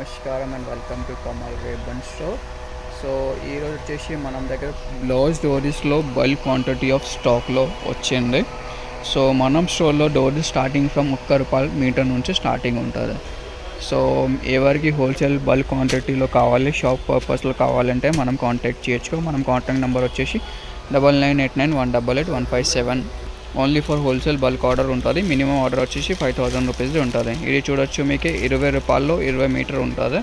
నమస్కారం and welcome to Kamal ribbon store. So ఈరోజు వచ్చేసి మనం దగ్గర లోస్ డోరీస్లో బల్క్ క్వాంటిటీ ఆఫ్ స్టాక్లో వచ్చింది. సో మనం స్టోర్లో డోరీస్ స్టార్టింగ్ ఫ్రమ్ ₹1 మీటర్ నుంచి స్టార్టింగ్ ఉంటుంది. సో ఎవరికి హోల్సేల్ బల్క్ క్వాంటిటీలో కావాలి, షాప్ పర్పస్లో కావాలంటే మనం కాంటాక్ట్ చేయొచ్చు. మనం కాంటాక్ట్ నెంబర్ వచ్చేసి 9989188157. Only for wholesale bulk order ఉంటుంది. మినిమం ఆర్డర్ వచ్చేసి ₹5000 ఉంటుంది. ఇది చూడొచ్చు, మీకు ₹20 20 మీటర్ ఉంటుంది.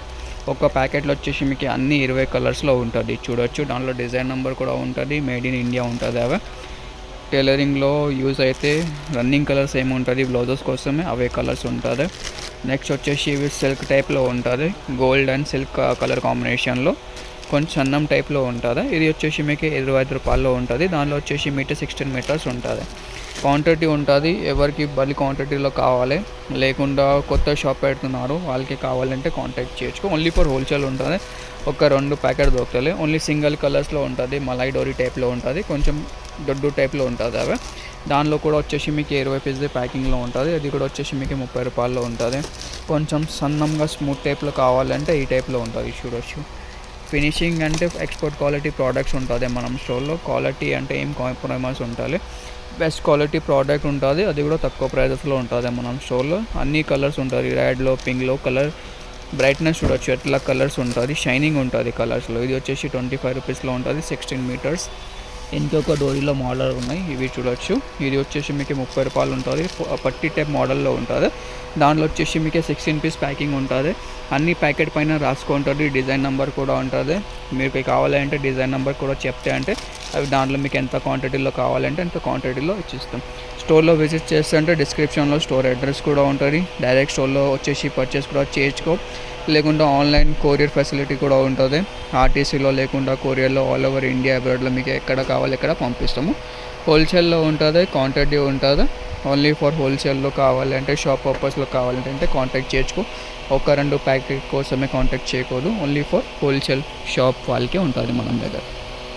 ఒక ప్యాకెట్లో వచ్చేసి మీకు అన్ని 20 కలర్స్లో ఉంటుంది. చూడొచ్చు, దాంట్లో డిజైన్ నెంబర్ కూడా ఉంటుంది, మేడ్ ఇన్ ఇండియా ఉంటుంది. అవి టైలరింగ్లో యూజ్ అయితే రన్నింగ్ కలర్స్ ఏమి ఉంటుంది, బ్లౌజెస్ కోసమే అవే కలర్స్ ఉంటుంది. నెక్స్ట్ వచ్చేసి ఇవి సిల్క్ టైప్లో ఉంటుంది, గోల్డ్ అండ్ సిల్క్ కలర్ కాంబినేషన్లో కొంచెం సన్నం టైప్లో ఉంటుంది. ఇది వచ్చేసి మీకు ₹25 ఉంటుంది. దానిలో వచ్చేసి మీటర్ 16 మీటర్స్ ఉంటుంది. క్వాంటిటీ ఉంటుంది. ఎవరికి బల్క్ క్వాంటిటీలో కావాలి, లేకుండా కొత్త షాప్ పెడుతున్నారు వాళ్ళకి కావాలంటే కాంటాక్ట్ చేయొచ్చు. ఓన్లీ ఫర్ హోల్సేల్ ఉంటుంది. ఒక 2 ప్యాకెట్ దొరుకుతాయి. ఓన్లీ సింగిల్ కలర్స్లో ఉంటుంది, మలై డోరీ టైప్లో ఉంటుంది, కొంచెం దొడ్డు టైప్లో ఉంటుంది. అవి దానిలో కూడా వచ్చేసి మీకు 20 పీస్ ప్యాకింగ్లో ఉంటుంది. అది కూడా వచ్చేసి మీకు ₹30 ఉంటుంది. కొంచెం సన్నంగా స్మూత్ టైప్లో కావాలంటే ఈ టైప్లో ఉంటుంది. చూడొచ్చు, ఫినిషింగ్ అంటే ఎక్స్పోర్ట్ క్వాలిటీ ప్రోడక్ట్స్ ఉంటుంది మన స్టోర్లో. క్వాలిటీ అంటే ఏం కాంప్రమైజ్ ఉంటుంది, బెస్ట్ క్వాలిటీ ప్రోడక్ట్ ఉంటుంది. అది కూడా తక్కువ ప్రైజెస్లో ఉంటుంది మన స్టోర్లో. అన్ని కలర్స్ ఉంటుంది, రెడ్లో, పింక్లో కలర్ బ్రైట్నెస్ చూడొచ్చు, ఎట్లా కలర్స్ ఉంటుంది, షైనింగ్ ఉంటుంది కలర్స్లో. ఇది వచ్చేసి ₹25 ఉంటుంది, 16 మీటర్స్. ఇంకొక డోరీలో మోడల్ ఉన్నాయి, ఇవి చూడొచ్చు. ఇది వచ్చేసి మీకు ₹30 ఉంటుంది, పట్టి టైప్ మోడల్లో ఉంటుంది. దాంట్లో వచ్చేసి మీకు 16 పీస్ ప్యాకింగ్ ఉంటుంది. అన్ని ప్యాకెట్ పైన రాసుకుంటుంది, డిజైన్ నెంబర్ కూడా ఉంటుంది. మీకు కావాలంటే డిజైన్ నెంబర్ కూడా చెప్తే అంటే అవి దాంట్లో మీకు ఎంత క్వాంటిటీలో కావాలంటే అంత క్వాంటిటీలో ఇచ్చిస్తాం. స్టోర్లో విజిట్ చేస్తుంటే డిస్క్రిప్షన్లో స్టోర్ అడ్రస్ కూడా ఉంటుంది. డైరెక్ట్ స్టోర్లో వచ్చేసి పర్చేస్ కూడా చేసుకో, లేకుండా ఆన్లైన్ కొరియర్ ఫెసిలిటీ కూడా ఉంటుంది. ఆర్టీసీలో లేకుండా కొరియర్లో ఆల్ ఓవర్ ఇండియా అబ్రాడ్లో మీకు ఎక్కడ కావాలి ఎక్కడ పంపిస్తాము. హోల్సేల్లో ఉంటుంది, క్వాంటిటీ ఉంటుంది. ఓన్లీ ఫర్ హోల్సేల్లో కావాలంటే, షాప్ పర్పస్లో కావాలంటే కాంటాక్ట్ చేసుకో. ఒక 2 ప్యాకెట్ కోసమే కాంటాక్ట్ చేయకూడదు. ఓన్లీ ఫర్ హోల్సేల్ షాప్ వాళ్ళకే ఉంటుంది మన దగ్గర.